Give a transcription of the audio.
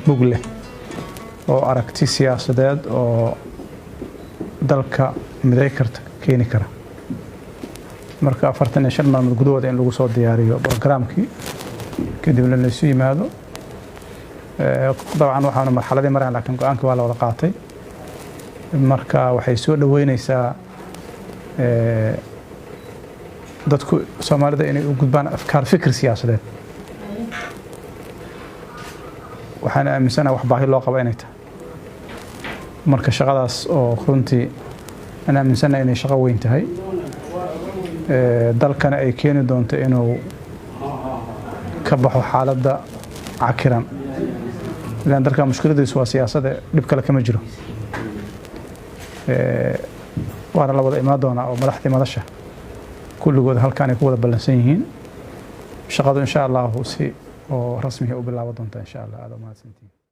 bugle oo aragti siyaasadeed oo dalka miday karta keeni kara marka 45 maalmood gudahooda in lagu soo diyaariyo barnaamijkii kadibna la isu yimaado dabcan waxaana marxaladii maraan laakiin go'aankii waa la wada qaatay marka waxay soo dhaweynaysaa dadku Soomaalida inay u gudbaan afkaar fikir siyaasadeed waxaan aaminsanahay wax baahi loo qabo inay tahay marka shaqadaas oo runtii ana aaminsanahay inay shaqo weyn tahay dalkana ay keeni doonto inuu ka baxo xaaladda cakiran ilaan dalka mushkiladiisu waa siyaasadda dhib kale kama jiro waana la wada imaan doonaa oo madaxdii madasha kulligood halkaan ay ku wada ballansan yihiin shaqadu insha Allah si oo rasmi ah u bilaaban doonta insha Allah aad u mahadsantiin